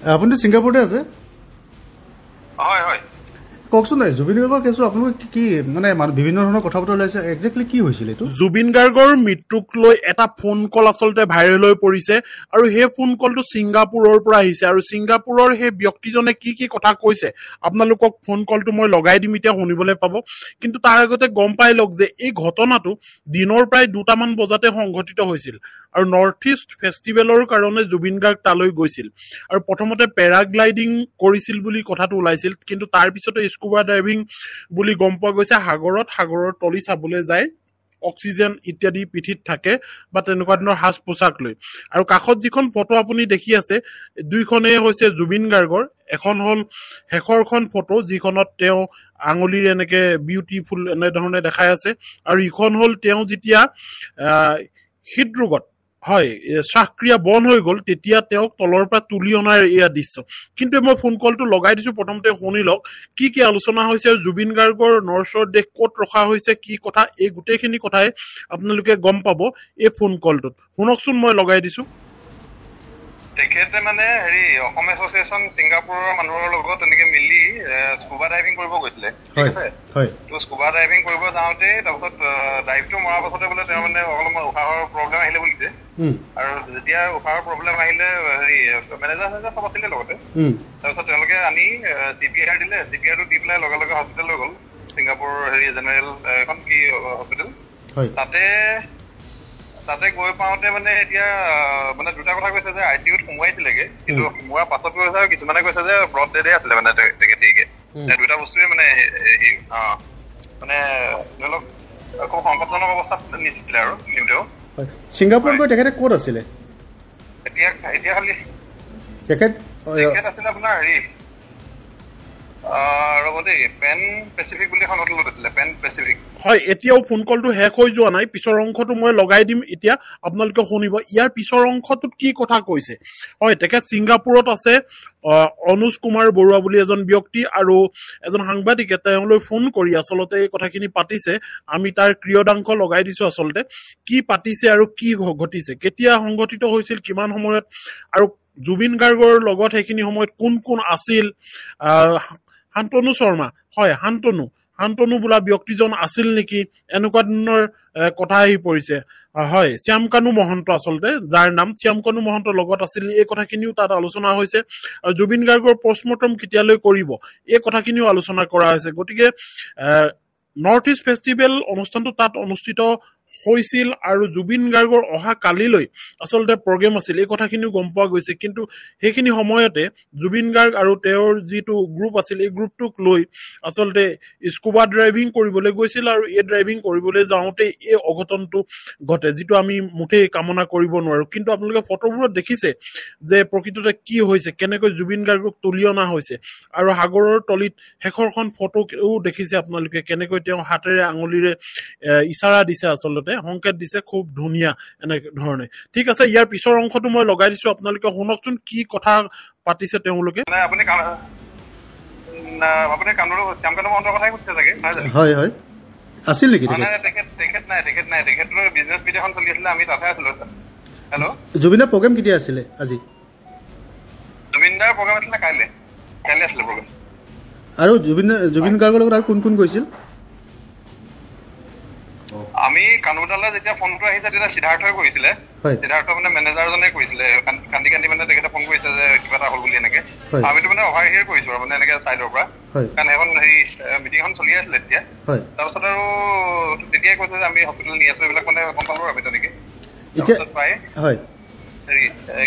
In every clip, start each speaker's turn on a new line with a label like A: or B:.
A: আপুনি ছিংগাপুৰতে আছে?
B: হয় হয়।
A: কওকচোন জুবিন গাৰ্গৰ কেছটো আপোনালোকে কি মানে বিভিন্ন ধৰণৰ কথা বতৰা ওলাইছে, একজেক্টলি কি হৈছিল এইটো?
C: জুবিন গাৰ্গৰ মৃত্যুক লৈ এটা ফোন কল আচলতে ভাইৰেল হৈ পৰিছে আৰু সেই ফোন কলটো ছিংগাপুৰৰ পৰা আহিছে আৰু ছিংগাপুৰৰ সেই ব্যক্তিজনে কি কি কথা কৈছে আপোনালোকক ফোন কলটো মই লগাই দিম, এতিয়া শুনিবলৈ পাব। কিন্তু তাৰ আগতে গম পাই লওক যে এই ঘটনাটো দিনৰ প্ৰায় 2টামান বজাতে সংঘটিত হৈছিল আৰু নৰ্থ ইষ্ট ফেষ্টিভেলৰ কাৰণে জুবিন গাৰ্গ তালৈ গৈছিল আৰু প্ৰথমতে পেৰাগ্লাইডিং কৰিছিল বুলি কথাটো ওলাইছিল, কিন্তু তাৰ পিছতে স্কুবা ডাইভিং বুলি গম পোৱা গৈছে। সাগৰৰ তলি চাবলৈ যায়, অক্সিজেন ইত্যাদি পিঠিত থাকে বা তেনেকুৱা ধৰণৰ সাজ পোছাক লৈ। আৰু কাষত যিখন ফটো আপুনি দেখি আছে, দুইখনেই হৈছে জুবিন গাৰ্গৰ। এখন হ'ল শেষৰখন ফটো যিখনত তেওঁ আঙুলিৰ এনেকে বিউটিফুল এনেধৰণে দেখাই আছে, আৰু ইখন হ'ল তেওঁ যেতিয়া হৃদৰোগত হয় শ্বাসক্ৰিয়া বন্ধ হৈ গ'ল তেতিয়া তেওঁক তলৰ পৰা তুলি অনাৰ এয়া দৃশ্য। কিন্তু মই ফোন কলটো লগাই দিছো, প্ৰথমতে শুনি লওক কি কি আলোচনা হৈছে, জুবিন গাৰ্গৰ নৰ্থৰ দেশ ক'ত ৰখা হৈছে, কি কথা, এই গোটেইখিনি কথাই আপোনালোকে গম পাব এই ফোন কলটোত। শুনকচোন, মই লগাই দিছো।
B: তেখেতে মানে অসম এছ'চিয়েশ্যন ছিংগাপুৰৰ মানুহৰ লগত তেনেকে মিলি স্কুবা ডাইভিং কৰিব গৈছিলে, ঠিক আছে। তো স্কুবা ডাইভিং কৰিব যাওঁতে তাৰপিছত ডাইভটো মৰাৰ পাছতে বোলে তেওঁ মানে অলপমান উশাহৰ প্ৰব্লেম আহিলে বুলিছে। আৰু যেতিয়া উশাহৰ প্ৰব্লেম আহিলে মেনেজাৰ চব আছিলে লগতে, তাৰপিছত তেওঁলোকে আনি CPR দিলে, CPRটো দি পেলাই লগে লগে হস্পিটেল লৈ গ'ল, ছিংগাপুৰ জেনেৰেল এখন কি হস্পিটেল। তাতে গৈ পাওঁতে মানে এতিয়া মানে দুটা কথা কৈছে যে ICUত সোমোৱাইছিলেগে, কিন্তু সোমোৱাৰ পাছত কৈছে কিছুমানে কৈছে যে ব্ৰড ডেডে আছিলে মানে তেখেতে। দুটা বস্তুৱে মানে মানে ধৰি লওক খুব সংকটজনক অৱস্থাত নিছিলে আৰু নিওঁতেও।
A: ছিংগাপুৰ গৈ তেখেতে ক'ত আছিলে
B: এতিয়া খালি? তেখেত আছিলে আপোনাৰ ৰ'ব দেই, পেন পেচিফিক বুলি এখন হোটেলত আছিলে, পেন পেচিফিক।
C: হয়, এতিয়াও ফোন কলটো শেষ হৈ যোৱা নাই, পিছৰ অংশটো মই লগাই দিম, এতিয়া আপোনালোকে শুনিব ইয়াৰ পিছৰ অংশটোত কি কথা কৈছে। হয়, তেখেত ছিংগাপুৰত আছে। অনুজ কুমাৰ বৰুৱা বুলি এজন ব্যক্তি আৰু এজন সাংবাদিকে তেওঁলৈ ফোন কৰি আচলতে এই কথাখিনি পাতিছে। আমি তাৰ ক্ৰিয়দাংশ লগাই দিছো, আচলতে কি পাতিছে আৰু কি ঘটিছে, কেতিয়া সংঘটিত হৈছিল, কিমান সময়ত, আৰু জুবিন গাৰ্গৰ লগত সেইখিনি সময়ত কোন কোন আছিল। শান্তনু শৰ্মা, হয় শান্তনু বোলা ব্যক্তিজন আছিল নেকি, এনেকুৱা ধৰণৰ কথা আহি পৰিছে। হয়, শ্যামকানু মহন্ত আচলতে, যাৰ নাম শ্যামকানু মহন্ত লগত আছিল, এই কথাখিনিও তাত আলোচনা হৈছে। আৰু জুবিন গাৰ্গৰ পষ্টমৰ্টম কেতিয়ালৈ কৰিব এই কথাখিনিও আলোচনা কৰা হৈছে। গতিকে নৰ্থ ইষ্ট ফেষ্টিভেল অনুষ্ঠানটো তাত অনুষ্ঠিত হৈছিল আৰু জুবিন গাৰ্গৰ অহা কালিলৈ আচলতে প্ৰগ্ৰেম আছিল, এই কথাখিনিও গম পোৱা গৈছে। কিন্তু সেইখিনি সময়তে জুবিন গাৰ্গ আৰু তেওঁৰ যিটো গ্ৰুপ আছিল, এই গ্ৰুপটোক লৈ আচলতে স্কুবা ড্ৰাইভিং কৰিবলৈ গৈছিল আৰু এই ড্ৰাইভিং কৰিবলৈ যাওঁতে এই অঘটনটো ঘটে, যিটো আমি মুঠেই কামনা কৰিব নোৱাৰো। কিন্তু আপোনালোকে ফটোবোৰত দেখিছে যে প্ৰকৃততে কি হৈছে, কেনেকৈ জুবিন গাৰ্গক তুলি অনা হৈছে। আৰু সাগৰৰ তলিত শেষৰখন ফটোও দেখিছে আপোনালোকে, কেনেকৈ তেওঁ হাতেৰে আঙুলিৰে ইচাৰা দিছে, আচলতে সংকেত দিছে, খুব ধুনীয়া এনেকে ধৰণে। ঠিক আছে, ইয়াৰ পিছৰ অংশটো মই লগাই দিছো, আপোনালোকে শুনকচোন কি কথা পাতিছে তেওঁলোকে।
B: আপুনি শ্যামকানু মহন্তৰ কথাই সুধিছে চাগে?
A: হয় হয়, আছিল নেকি
B: তেখেত নাই, তেখেতৰ বিজনেছ মিট এখন চলি আছিলে, আমি তাতে আছিলো। হেল্ল',
A: জুবিনৰ প্ৰগ্ৰেম কেতিয়া আছিলে? আজি
B: জুবিনদাৰ প্ৰগ্ৰেম আছিলে, কাইলে আছিলে প্ৰগ্ৰেম। আৰু
A: জুবিন গাৰ্গৰ লগত আৰু কোন কোন গৈছিল?
B: আমি কানুদালৈ যেতিয়া ফোনটো আহিছে তেতিয়া সিদ্ধাৰ্থই কৰিছিলে, সিদ্ধাৰ্থ মানে মেনেজাৰজনে কৰিছিলে, কান্দি মানে তেখেতে ফোন কৰিছে যে কিবা এটা হ'ল বুলি এনেকে। আমিতো মানে অভাৰ হিয়াৰ কৰিছো আৰু মানে এনেকে চাইডৰ পৰা, কাৰণ সেইখন মিটিংখন চলি আছিলে তেতিয়া। তাৰপিছত আৰু তেতিয়াই কৈছে যে আমি হস্পিটেল নি আছো, এইবিলাক মানে গম পালো আমি তেনেকে। পাই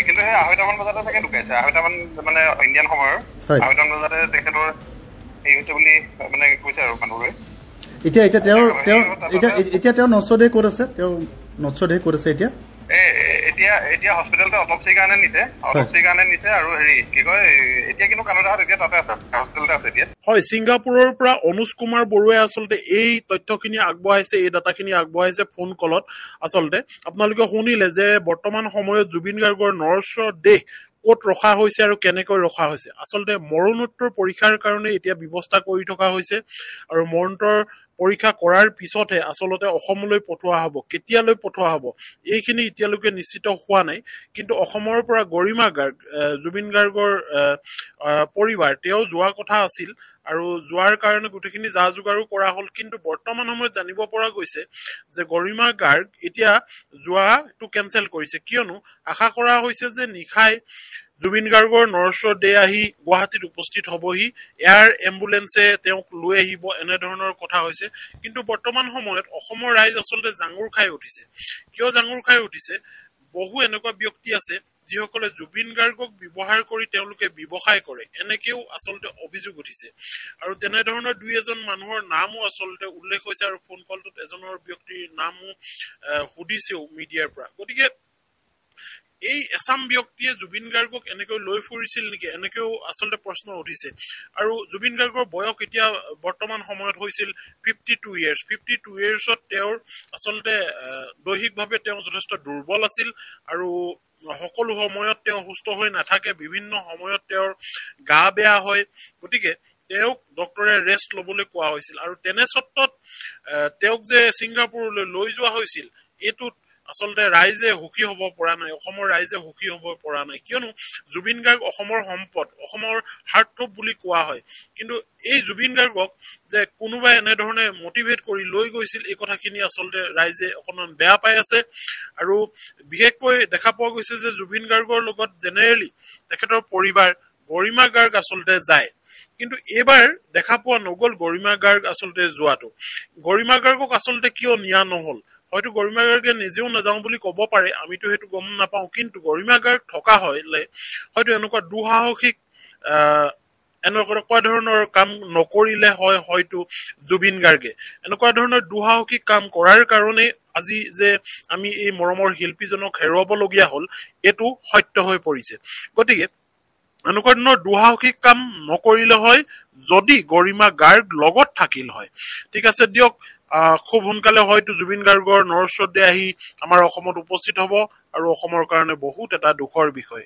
B: কিন্তু সেই 2:30মান বজাতে চাগে ঢুকাইছে, 2:30মান মানে ইণ্ডিয়ান সময়ৰ 2:30মান বজাতে তেখেতৰ হেৰি হৈছে বুলি মানে কৈছে আৰু মানুহবোৰে।
A: এতিয়া তেওঁ নচদেহ ক'ত আছে? তেওঁ নচদেহ ক'ত আছে এতিয়া?
B: এতিয়া হস্পিটেলতে অটপচিৰ কাৰণে নিছে আৰু কি কয় এতিয়া কিন্তু কানাডাত এতিয়া তাতে আছে, হস্পিটেলতে আছে এতিয়া।
C: হয়, ছিংগাপুৰৰ পৰা অনুজ কুমাৰ বৰুৱাই আচলতে এই তথ্যখিনি আগবঢ়াইছে, এই ডাটাখিনি আগবঢ়াইছে ফোন কলত। আচলতে আপোনালোকে শুনিলে যে বৰ্তমান সময়ত জুবিন গাৰ্গৰ নৰ্থৰ দেশ ক'ত ৰখা হৈছে আৰু কেনেকৈ ৰখা হৈছে। আচলতে মৰণোত্তৰ পৰীক্ষাৰ কাৰণে এতিয়া ব্যৱস্থা কৰি থকা হৈছে আৰু পৰীক্ষা কৰাৰ পিছতহে আচলতে অসমলৈ পঠোৱা হ'ব। কেতিয়ালৈ পঠোৱা হ'ব এইখিনি এতিয়ালৈকে নিশ্চিত হোৱা নাই। কিন্তু অসমৰ পৰা গৰিমা গাৰ্গ, জুবিন গাৰ্গৰ পৰিবাৰ তেওঁ যোৱা কথা আছিল আৰু যোৱাৰ কাৰণে গোটেইখিনি যা যোগাৰো কৰা হ'ল। কিন্তু বৰ্তমান সময়ত জানিব পৰা গৈছে যে গৰিমা গাৰ্গ এতিয়া যোৱাটো কেঞ্চেল কৰিছে, কিয়নো আশা কৰা হৈছে যে নিশাই জুবিন গাৰ্গৰ নৰেশ্বৰ দে আহি গুৱাহাটীত উপস্থিত হবহি, এয়াৰ এম্বুলেন্সে তেওঁক লৈ আহিব, এনেধৰণৰ কথা হৈছে। কিন্তু বৰ্তমান সময়ত অসমৰ ৰাইজ আচলতে জাঙুৰ খাই উঠিছে। কিয় জাঙুৰ খাই উঠিছে? বহু এনেকুৱা ব্যক্তি আছে যিসকলে জুবিন গাৰ্গক ব্যৱহাৰ কৰি তেওঁলোকে ব্যৱসায় কৰে, এনেকেও আচলতে অভিযোগ উঠিছে। আৰু তেনেধৰণৰ দুই এজন মানুহৰ নামো আচলতে উল্লেখ হৈছে আৰু ফোন কলটোত এজনৰ ব্যক্তিৰ নামো সুধিছেও মিডিয়াৰ পৰা। গতিকে এই এছাম ব্যক্তিয়ে জুবিন গাৰ্গক এনেকৈ লৈ ফুৰিছিল নেকি, এনেকেও আচলতে প্ৰশ্ন উঠিছে। আৰু জুবিন গাৰ্গৰ বয়স এতিয়া বৰ্তমান সময়ত হৈছিল 52 years। 52 yearsত তেওঁৰ আচলতে দৈহিকভাৱে তেওঁ যথেষ্ট দুৰ্বল আছিল আৰু সকলো সময়ত তেওঁ সুস্থ হৈ নাথাকে, বিভিন্ন সময়ত তেওঁৰ গা বেয়া হয়। গতিকে তেওঁক ডক্টৰে ৰেষ্ট লবলৈ কোৱা হৈছিল আৰু তেনে স্বত্বত তেওঁক যে ছিংগাপুৰলৈ লৈ যোৱা হৈছিল, এইটোত আচলতে ৰাইজে সুখী হব পৰা নাই, অসমৰ ৰাইজে সুখী হব পৰা নাই। কিয়নো জুবিন গাৰ্গ অসমৰ সম্পদ, অসমৰ হাৰ্টথ্ৰব বুলি কোৱা হয়। কিন্তু এই জুবিন গাৰ্গক যে কোনোবাই এনেধৰণে মটিভেট কৰি লৈ গৈছিল, এই কথাখিনি আচলতে ৰাইজে অকণমান বেয়া পাই আছে। আৰু বিশেষকৈ দেখা পোৱা গৈছে যে জুবিন গাৰ্গৰ লগত জেনেৰেলি তেখেতৰ পৰিবাৰ গৰিমা গাৰ্গ আচলতে যায়। কিন্তু এইবাৰ দেখা পোৱা নগল গৰিমা গাৰ্গ আচলতে যোৱাটো। গৰিমা গাৰ্গক আচলতে কিয় নিয়া নহল? হয়তো গৰিমা গাৰ্গে নিজেও নাযাওঁ বুলি কব পাৰে, আমিতো সেইটো গম নাপাওঁ। কিন্তু গৰিমা গাৰ্গ থকা হলে হয়তো এনেকুৱা দুঃসাহসিক এনেকুৱা ধৰণৰ কাম নকৰিলে হয় হয়তো জুবিন গাৰ্গে। এনেকুৱা ধৰণৰ দুঃসাহসিক কাম কৰাৰ কাৰণে আজি যে আমি এই মৰমৰ শিল্পীজনক হেৰুৱাবলগীয়া হল, এইটো সত্য হৈ পৰিছে। গতিকে এনেকুৱা ধৰণৰ দুঃসাহসিক কাম নকৰিলে হয় যদি গৰিমা গাৰ্গ লগত থাকিল হয়। ঠিক আছে দিয়ক, খুব সোনকালে হয়তো জুবিন গাৰ্গৰ নৰেশ্বৰ দে আহি আমাৰ অসমত উপস্থিত হব আৰু অসমৰ কাৰণে বহুত এটা দুখৰ বিষয়।